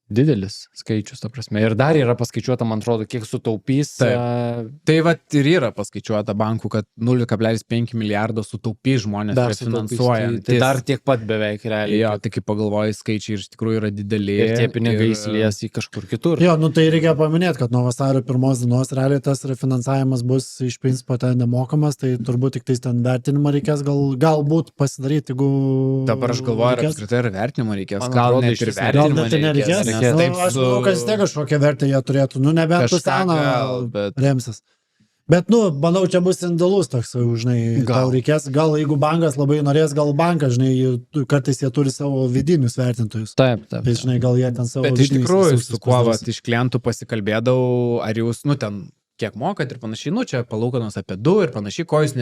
didelis skaičius, ta prasme. Ir dar yra paskaičiuota, man atrodo, kiek sutaupys. Tai ir yra paskaičiuota bankų, kad 0,5 milijardo sutaupys žmonės refinansuojant. Tai dar tiek pat beveik realiai. Jo, tai kaip pagalvoji, skaičiai iš tikrųjų yra dideli. Ir tie pinigai įsilies į kažkur kitur. Jo, tai reikia paminėti, kad nuo vasario 1 dienos realiai tas refinansavimas bus iš principo ten nemokamas, tai turbūt tik ten vertinimą reikės galbūt pasidaryti, jeigu... Dabar aš galvoju, ar apskritai ir vertinimą reikės. Gal net ir vertinimą reikės. Aš manau, kad vis tiek kažkokią vertę jie turėtų, nebent tu seną remsis. Bet, manau, čia bus indalus toks, žinai, tau reikės, gal jeigu bankas labai norės, gal bankas, žinai, kartais jie turi savo vidinius vertintojus. Taip. Tai, žinai, gal jie ten savo vidinius. Bet iš tikrųjų, su kuo iš klientų pasikalbėdavau, ar jūs, ten, kiek mokat ir panašiai, čia palūkanos apie 2 ir panašiai, ko jūs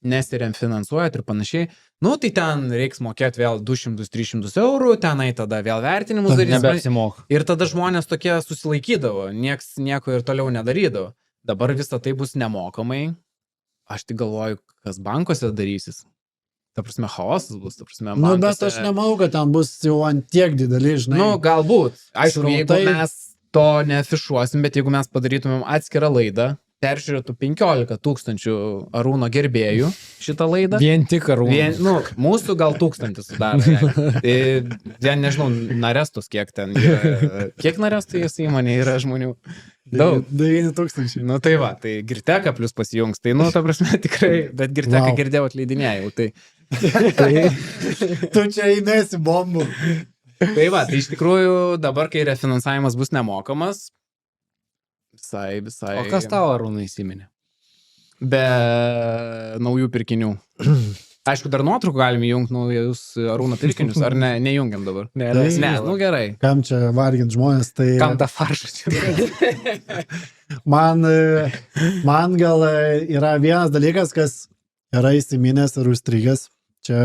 nesirefinansuojat ir panašiai. Tai ten reiks mokėti vėl 200-300 eurų, tenai tada vėl vertinimus darys. Ir tada žmonės tokie susilaikydavo, nieks nieko ir toliau nedarydavo. Dabar visą tai bus nemokamai. Aš tik galvoju, kas bankuose darysis. Ta prasme, chaosas bus, ta prasme, bankuose. Bet aš nemanau, kad ten bus jau ant tiek didelį, žinai. Galbūt. Aišku, jeigu mes to neafišuosim, bet jeigu mes padarytumėm atskirą laidą, peržiūrėtų 15 000 Arūno gerbėjų šitą laidą. Vien tik Arūno. Mūsų gal 1000 sudaro. Tai nežinau, narestos kiek ten yra. Kiek narestų jis įmonė yra žmonių? Daug. 9000. Tai va, tai Girteka plus pasijungs. Tai, ta prasme, tikrai, bet Girteka girdėjau atleidinėjau. Tai tu čia įmesi bombų. Tai va, tai iš tikrųjų dabar, kai refinansavimas bus nemokamas, visai. O kas tau, Arūnai, įsiminė? Be naujų pirkinių. Aišku, dar nuotraukų galime jungti naujus Arūno pirkinius, ar nejungiam dabar? Ne, gerai. Kam čia vargint žmonės, tai... Kam tą faršą čia? Man gal yra vienas dalykas, kas yra įsiminęs ir užstrigęs. Čia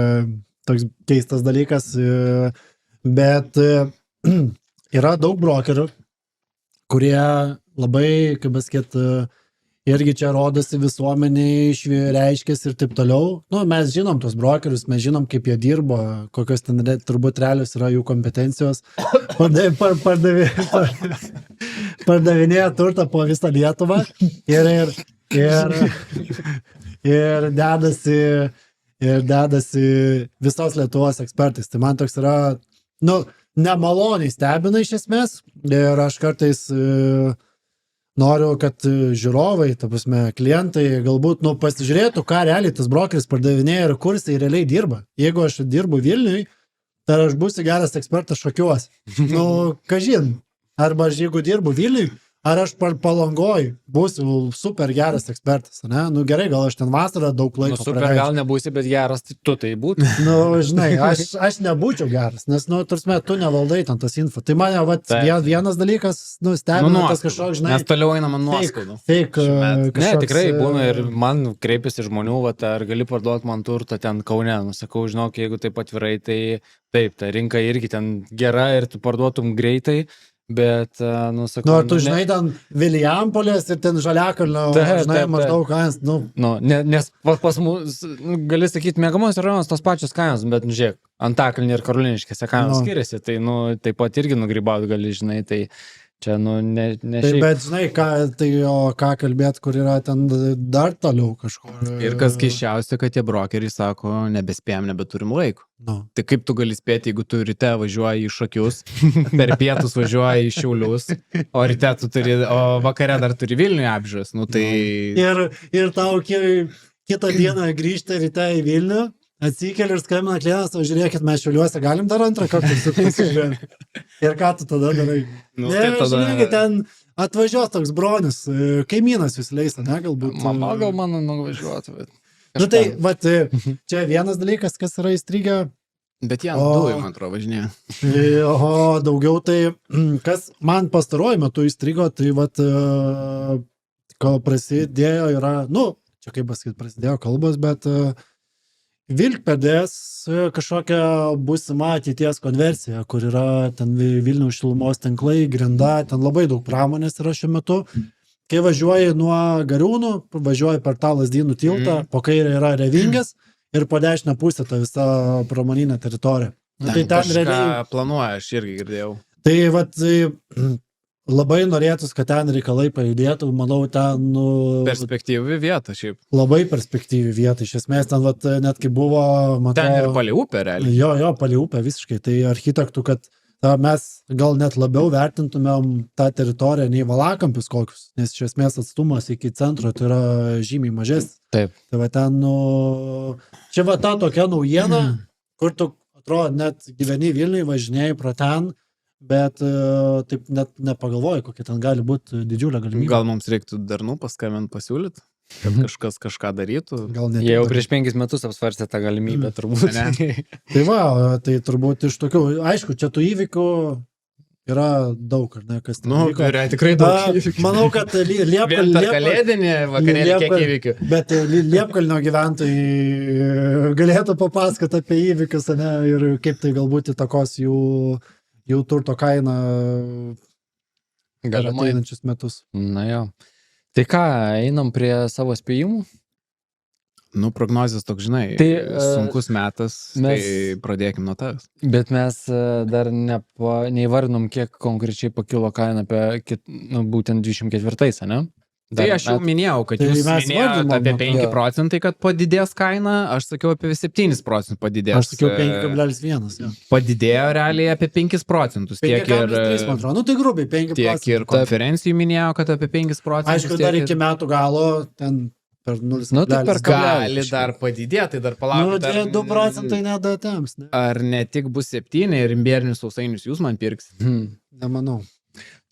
toks keistas dalykas, bet yra daug brokerių, kurie labai, kaip pasakyt, irgi čia rodosi visuomeniai, reiškės ir taip toliau. Mes žinom tos brokerius, mes žinom, kaip jie dirbo, kokios ten turbūt realios yra jų kompetencijos. Pardavinėja turtą po visą Lietuvą ir dedasi visos Lietuvos ekspertais. Tai man toks yra, nemaloniai stebina iš esmės ir aš kartais noriu, kad žiūrovai, ta prasme, klientai galbūt pasižiūrėtų, ką realiai tas brokeris pardavinėja ir kur jisai realiai dirba. Jeigu aš dirbu Vilniui, tai aš būsiu geras ekspertas šokiuos. Kažin. Arba aš jeigu dirbu Vilniui, ar aš Palangoj būsiu super geras ekspertas, ne? Nu gerai, gal aš ten vasarą daug Nu, laiko super gal nebūsi, bet geras, tai tu tai būtų. Nu, žinai, aš nebūčiau geras, nes, nu, tarsi, tu nevaldai ten tas info. Tai mane, vat, vienas dalykas, nu, stebina tas kažkoks, žinai. Mes toliau einame nuoskaudų. Fake. Ne, tikrai būna ir man kreipiasi žmonių, vat, ar gali parduoti man turtą ten Kaune. Nusakau, žinok, jeigu taip atvirai, tai taip, ta rinka irgi ten gera ir tu parduotum greitai. Bet, nu, sakau... Nu, ar tu žinai ten Vilijampolės ir ten Žaliakalnio, žinai, maždaug kainas, nu... Nu, nes pas mus, gali sakyti, mėgamos rajonas tos pačios kainos, bet, nu, žiūrėk, Antakalnį ir Karoliniškėse kainos skiriasi, tai, nu, taip pat irgi nugrybauti gali, žinai, tai... Čia, nu, ne tai, šiaip. Bet, žinai, ką kalbėt, kur yra ten dar toliau kažkur. Ir kas keiščiausia, kad tie brokeriai sako, nebespėjom, nebeturim laiko. No. Tai kaip tu gali spėti, jeigu tu ryte važiuoji į Šakius, per pietus važiuoji į Šiaulius, o ryte tu turi, o vakare dar turi Vilniuje apžiūras, nu tai... Ir tau kitą dieną grįžta ryte į Vilnių, atsikeli ir skambina klientas, o žiūrėkit, mes Šiauliuose galim dar antrą kartą pasižiūrėti. Ir ką tu tada darai? Nu, Ne, tai tada... žiūrėkit, ten atvažiuos toks bronis, kaimynas jūs leis, ne, galbūt. Mama gal mano nuvažiuotų, bet... Nu tai, vat, čia vienas dalykas, kas yra įstrigę. Bet jie dujų, man atrodo, važinėja. O daugiau tai, kas man pastaruoju metu įstrigo, tai vat, ko prasidėjo yra, nu, čia kaip pasakyti, prasidėjo kalbos, bet Vilkpėdės kažkokia būsima ateities konversija, kur yra ten Vilniaus šilumos tinklai, grinda, ten labai daug pramonės yra šiuo metu. Kai važiuoji nuo Gariūnų, važiuoji per tą Lazdynų tiltą, po kairę yra Revingas ir po dešinę pusę ta visa pramoninė teritorija. Tai ten realiai planuoja, aš irgi girdėjau. Tai vat, labai norėtus, kad ten reikalai pajudėtų, manau, ten... Perspektyvi vieta šiaip. Labai perspektyvi vieta, iš esmės ten, vat, net kai buvo... Ten ir palei upę, realiai. Jo, palei upę visiškai. Tai architektų, kad mes gal net labiau vertintumėm tą teritoriją nei Valakampius kokius, nes iš esmės atstumas iki centro tai yra žymiai mažesnis. Taip. Tai va ten, čia va ta tokia naujiena, kur tu, atrodo, net gyveni Vilniui, važinėjai pro ten, bet taip net nepagalvoji, kokia ten gali būti didžiulė galimybė. Gal mums reiktų darnų paskambinti, pasiūlyti, kad kažkas kažką darytų. Jie jau prieš 5 metus apsvarstė tą galimybę, turbūt. Tai va, tai turbūt iš tokių, aišku, čia tų įvykių yra daug, ar ne, kas ten vyko. Yra tikrai daug įvykių. Manau, kad Kalėdinė vakarėlė kiek įvykių. Bet Liepkalnio gyventojai galėtų papasakoti apie įvykius, ne, ir kaip tai galbūt įtakos jų turto kainą per ateinančius metus. Na jo. Tai ką, einam prie savo spėjimų? Nu, prognozijas toks, žinai, sunkus metas, tai pradėkim nuo tavęs. Bet mes dar neįvardinom, kiek konkrečiai pakilo kaina būtent 24-ais, ne? Tai aš jau minėjau, kad jūs minėjote apie 5%, kad padidės kaina, aš sakiau apie 7% padidės. Aš sakiau 5,1. Padidėjo realiai apie 5%. 5,3, man atrodo, nu tai grubiai 5%. Tiek ir konferencijų minėjau, kad apie 5%. Aišku, dar iki metų galo ten per 0,5. Nu, tai per gali dar padidėti, tai dar palaukti. Nu, 2% nedatems. Ne? Ar ne tik bus 7 ir imbierinius sausainius jūs man pirksit? Nemanau.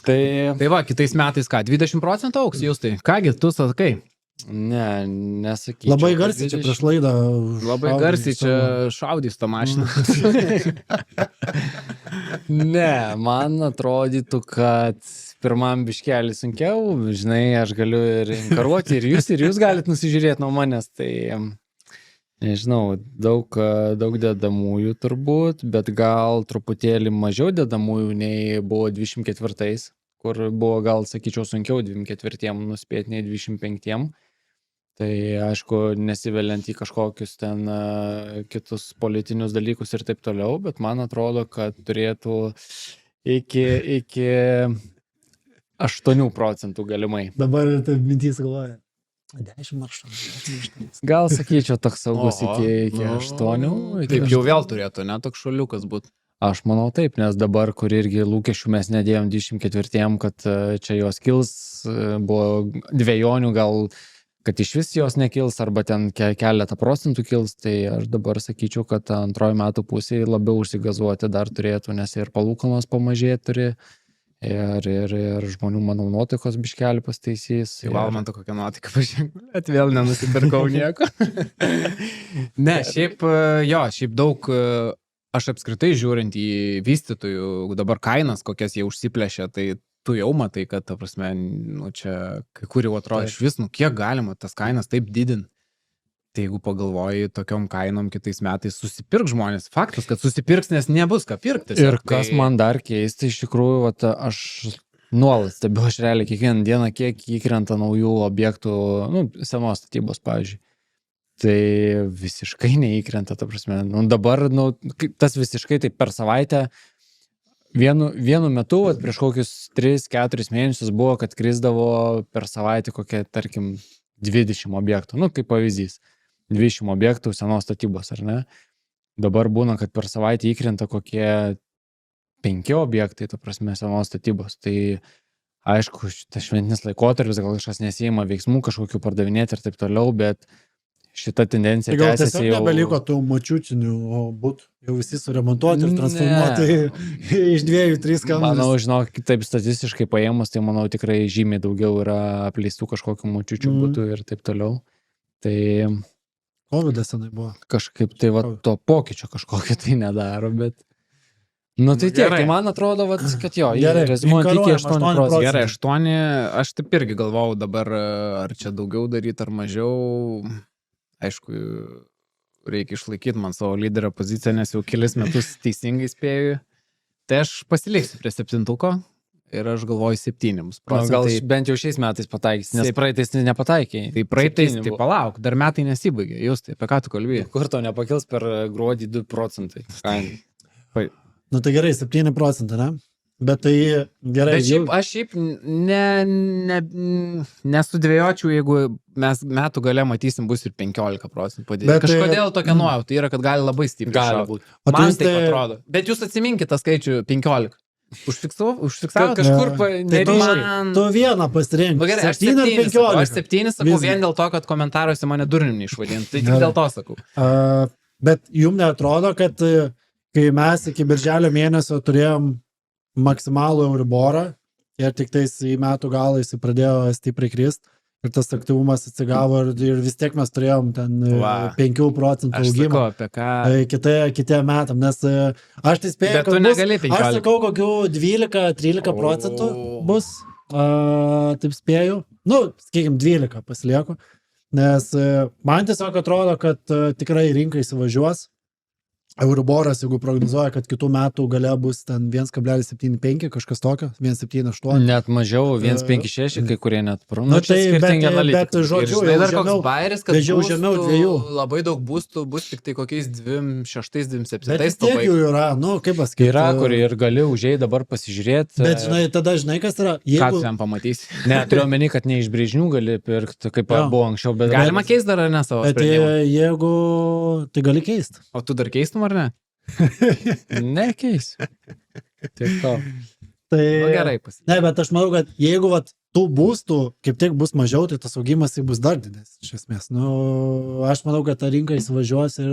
Tai va, kitais metais ką, 20% auks jūs tai? Kągi, tu sakai? Ne, nesakyčiau. Labai garsiai čia prieš laidą. Labai garsiai čia šaudys tą mašiną. Ne, man atrodytų, kad pirmam biškelį sunkiau, žinai, aš galiu ir inkaruoti ir jūs galit nusižiūrėti nuo manęs, tai nežinau, daug dedamųjų turbūt, bet gal truputėlį mažiau dedamųjų nei buvo 24-ais, kur buvo gal, sakyčiau, sunkiau 24-iem nuspėti nei 25-iem. Tai aišku, nesiveliant į kažkokius ten kitus politinius dalykus ir taip toliau, bet man atrodo, kad turėtų iki 8% galimai. Dabar taip mintys galvoja. 10 ar 8. Gal sakyčiau, toks saugus iki 8. Taip jau vėl turėtų, ne, toks šuoliukas būt. Aš manau taip, nes dabar, kur irgi lūkesčių mes nedėjom 24-iem, kad čia jos kils, buvo dvejonių gal, kad iš vis jos nekils, arba ten keletą procentų kils, tai aš dabar sakyčiau, kad antroji metų pusėje labiau užsigazuoti dar turėtų, nes ir palūkanos pamažėti turi, ir žmonių, manau, nuotaikos biškelį pastaisys. Tai val man to kokią nuotaiką pažiūrėk, bet vėl nenusipirkau nieko. Ne, šiaip daug, aš apskritai žiūrint į vystytojų dabar kainas, kokias jie užsiplešia, tai tu jau matai, kad, ta prasme, nu čia kai kur jau atrodo iš vis, nu kiek galima tas kainas taip didinti. Tai jeigu pagalvoji, tokiom kainom kitais metais susipirk žmonės, faktas, kad susipirks, nes nebus ką pirkti. Ir kas man dar keista, iš tikrųjų, vat, aš nuolat stebiu, aš realiai kiekvieną dieną, kiek įkrenta naujų objektų, nu, senos statybos, pavyzdžiui. Tai visiškai neįkrenta, ta prasme. Nu, dabar, nu, tas visiškai tai per savaitę, vienu metu, vat, prieš kokius 3-4 mėnesius buvo, kad krisdavo per savaitę kokią, tarkim, 20 objektų, nu, kaip pavyzdys. 20 objektų senos statybos, ar ne? Dabar būna, kad per savaitę įkrenta kokie 5 objektai, ta prasme, senos statybos. Tai aišku, tas šventinis laikotarpis, gal kažkas nesijima veiksmų, kažkokių pardavinėti ir taip toliau, bet šita tendencija tai gal tęsiasi tiesiog nebeliko tų močiutinių būtų, jau visi suremontuoti ir transformuoti iš 2-3 kambarius. Manau, žinok, taip statistiškai paėmus, tai manau tikrai žymiai daugiau yra apleistų kažkokių močiučių būtų ir taip toliau. Tai Covidas senai buvo. Kažkaip tai va to pokyčio kažkokio tai nedaro, bet... Nu tai tiek, tai man atrodo, va, kad jo, rezimuojant iki 8%. Gerai, 8, aš taip irgi galvau dabar, ar čia daugiau daryti, ar mažiau. Aišku, reikia išlaikyti man savo lyderio poziciją, nes jau kelis metus teisingai spėju. Tai aš pasiliksiu prie 7-ko. Ir aš galvoju 7%. Gal bent jau šiais metais pataikys, nes praeitais nepataikė. Tai praeitais, tai palauk, dar metai nesibaigė. Jūs tai apie ką tu kalbėjai? Kur to nepakils per gruodį 2%. Nu tai gerai, 7%, ne? Bet tai gerai. Bet aš nesudvėjočiau, jeigu mes metų gale matysim bus ir 15% padėti. Kažkodėl tokia nuojauta yra, kad gali labai stipriai šauti. Man tai atrodo. Bet jūs atsiminkite tą skaičių 15. Užfiksavo kažkur tu vieną pasirink. Gerai, aš 7 sakau vien dėl to, kad komentaruose mane durnium neišvadinti. Tai tik dėl to sakau. Bet jums neatrodo, kad kai mes iki birželio mėnesio turėjom maksimalų Euriborą ir tik tais į metų galą jis pradėjo stipriai krist ir tas aktyvumas atsigavo ir vis tiek mes turėjom ten 5% augimą. Apie ką? Kitiem metam, nes aš tai spėjau, kad bus, aš sakau, kokių 12-13% bus, taip spėjau, nu, sakykime, 12 pasilieku, nes man tiesiog atrodo, kad tikrai rinkai įsivažiuos. Euriboras, jeigu prognozuoja, kad kitų metų gale bus ten 1,75, kažkas tokio, 1,78. Net mažiau, 1,56, kai kurie net nu, tai, bet žodžiu, ir dar koks bairis, kad žemiau 2. Labai daug būstų bus tik tai kokiais 26-27. Bet tiek jų yra, nu, kaip pasakyti. Yra, kur ir gali užėjai dabar pasižiūrėti. Bet žinai, tada žinai, kas yra. Ką tu ten pamatysi? Ne, turiu omeny, kad ne iš brėžinių gali pirkti, kaip buvo anksčiau. Bet galima keisti dar, ar ne, savo sprendimą? Bet jeigu, tai gali keisti. O tu dar keistum, ar ne? Nekeis. Tiek to. Tai gerai pasakyti. Ne, bet aš manau, kad jeigu tų būstų kaip tik bus mažiau, tai tas augimas bus dar didesnis, iš esmės. Nu, aš manau, kad ta rinka įsivažiuos ir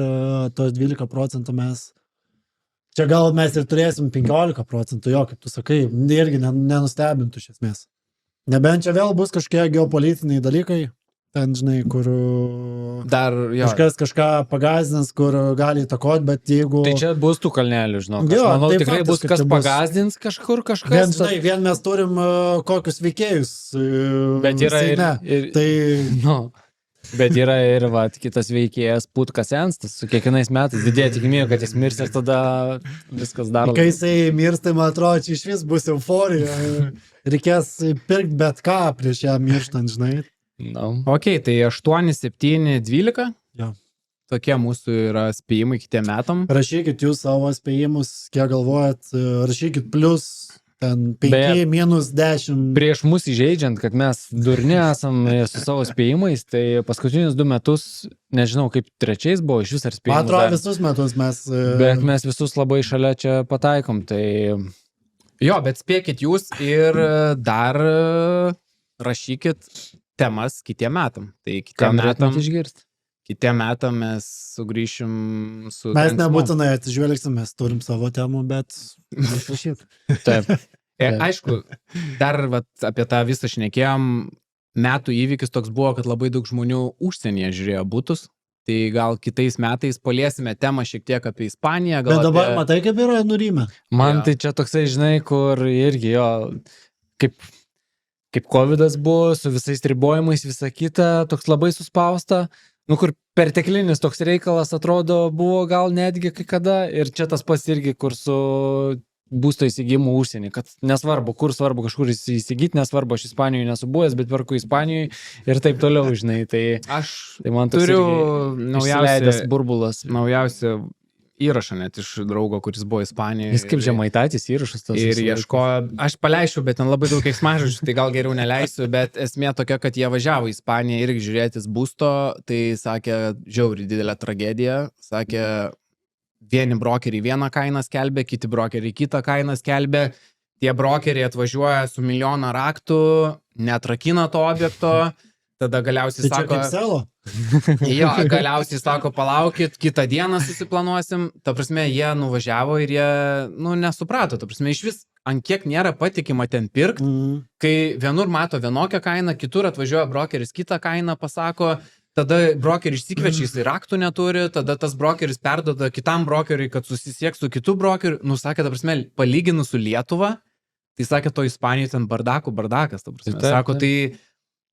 tos 12% mes... Čia gal mes ir turėsim 15%, jo, kaip tu sakai, irgi nenustebintų iš esmės. Nebent čia vėl bus kažkokie geopolitiniai dalykai, ten, žinai, kur dar, kažkas kažką pagazdins, kur gali įtakoti, bet jeigu... Tai čia bus tų kalnelių, žinau. Aš manau, tai tikrai bus, kas pagazdins kažkur kažkas. Vien mes turim kokius veikėjus. Bet yra tai... Nu, bet yra ir kitas veikėjas Putkas Enstas, su kiekvienais metais didėja tikimybė, kad jis mirs ir tada viskas daro. Kai jisai mirs, tai man atrodo, čia iš vis bus euforija. Reikės pirkti bet ką prieš ją mirštant, žinai. No. Ok, tai 8, 7, 12. Jo. Tokie mūsų yra spėjimai kitiem metam. Rašykit jūs savo spėjimus, kiek galvojat, rašykit plus ten 5, minus 10. Prieš mus įžeidžiant, kad mes durni esam su savo spėjimais, tai paskutinius 2 metus, nežinau kaip 3 buvo iš vis ar spėjimus. Man atrodo, visus metus mes... Bet mes visus labai šalia čia pataikom, tai... Jo, bet spėkit jūs ir dar rašykit temas kitiem metam. Tai kitiem metam išgirsti. Kitiem metam mes sugrįšim su... Mes nebūtinai atsižvelgsim, mes turim savo temų, bet išrašyt. Taip. Aišku, dar vat, apie tą visą šnekėjom, metų įvykis toks buvo, kad labai daug žmonių užsienyje žiūrėjo butus. Tai gal kitais metais paliesime temą šiek tiek apie Ispaniją. Bet dabar matai, kaip yra nurimę. Man tai čia toksai, žinai, kur irgi jo, kaip COVID'as buvo, su visais ribojimais, visa kita, toks labai suspausta, kur perteklinis toks reikalas atrodo buvo gal netgi kai kada, ir čia tas pats irgi, kur su būsto įsigijimu užsienį, kad nesvarbu, kur svarbu kažkur įsigyti, nesvarbu, aš Ispanijoje nesu buvęs, bet perku Ispanijoje ir taip toliau, žinai, tai man turiu naujausias burbulas. Naujausią įrašą net iš draugo, kuris buvo Ispanijoje. Jis kaip žemaitaitis įrašas tas. Ir ieškojo, aš paleisčiau, bet ten labai daug keiksmažodžių, tai gal geriau neleisiu, bet esmė tokia, kad jie važiavo į Ispaniją irgi žiūrėtis būsto, tai sakė, žiauri didelė tragedija, sakė, vieni brokeriai vieną kainą skelbė, kiti brokeriai kitą kainą skelbė, tie brokeriai atvažiuoja su 1 milijoną raktų, netrakina to objekto, tada galiausiai tai sako... Jo, galiausiai sako, palaukit, kitą dieną susiplanuosim. Ta prasme, jie nuvažiavo ir jie, nesuprato. Ta prasme, iš vis, ant kiek nėra patikima ten pirkti, kai vienur mato vienokią kainą, kitur atvažiuoja brokeris kitą kainą, pasako, tada brokeris išsikvečia, jisai raktų neturi, tada tas brokeris perduoda kitam brokeriui, kad susisieks su kitu brokeriu. Sakė, ta prasme, palyginus su Lietuva, tai sakė, to Ispanijoje ten bardakas, ta prasme. Sako, tai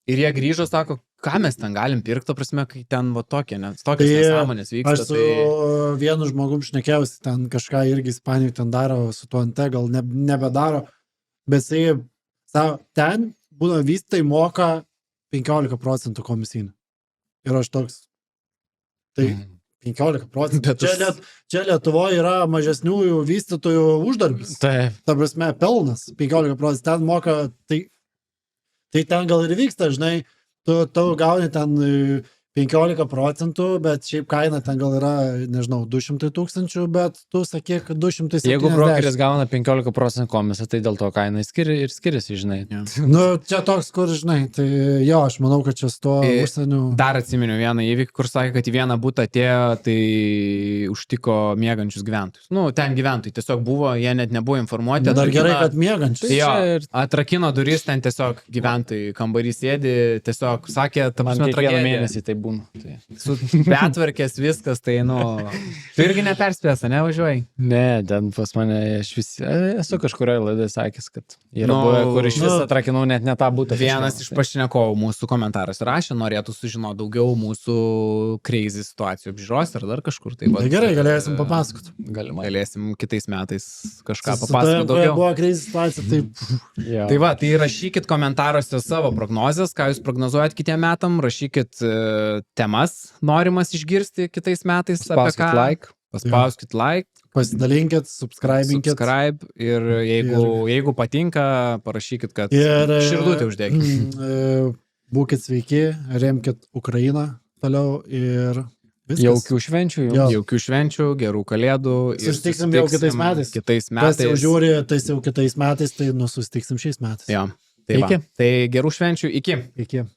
ir jie grįžo, sako, ką mes ten galim pirkti, ta prasme, kai ten tokios nesąmonės vyksta. Aš su vienu žmogum šnekėjausi, ten kažką irgi Ispanijoje ten daro, su tuo ante gal nebedaro, bet jisai, ten būna vystytojai moka 15% komisinį. Ir aš toks, tai 15%. Čia Lietuvoje yra mažesniųjų vystytojų uždarbis. Taip. Ta prasme, pelnas 15%. Ten moka, tai ten gal ir vyksta, žinai, tu gauni ten 15%, bet šiaip kaina ten gal yra, nežinau, 200 000, bet tu sakyk 270. Jeigu brokeris gauna 15% komisą, tai dėl to kaina skiriasi, žinai. Čia toks, kur, žinai, tai jo, aš manau, kad čia su tuo užsieniu. Dar atsiminiau vieną įvykį, kur sakė, kad į vieną butą atėjo, tai užtiko miegančius gyventojus. Ten gyventojai tiesiog buvo, jie net nebuvo informuoti. Dar gerai, kad miegančius. Jo, atrakino duris, ten tiesiog gyventojai kambarys sėdi, tiesiog sakė, ta prasme, kiekvieną mėnesį tai būna. Tai. Su betvarkės viskas, tai, tu irgi neperspės, nevažiuoji? Ne, ten pas mane, aš esu kažkurioje laidoje sakęs, kad yra buvę, kur iš vis atrakinau net ne tą butą. Vienas iš pašnekovų mūsų komentaras rašė, norėtų sužinoti daugiau mūsų crazy situacijų apžiūros ar dar kažkur. Tai gerai, galėsim papasakoti. Galėsim kitais metais kažką papasakoti daugiau. Buvo crazy situacija, taip. Tai va, tai rašykit komentaruose savo prognozes, ką jūs prognozuojat kitiem metam, rašykit temas norimas išgirsti kitais metais. Paspauskit like. Pasidalinkit, subscribinkit. Ir jeigu patinka, parašykit, kad širdutę uždėkit. Būkit sveiki, remkit Ukrainą toliau ir viskas. Jaukių švenčių. Jaukių švenčių, gerų kalėdų. Susitiksim jau kitais metais. Kas jau žiūri, tai jau kitais metais, tai susitiksim šiais metais. Jo. Tai gerų švenčių. Iki.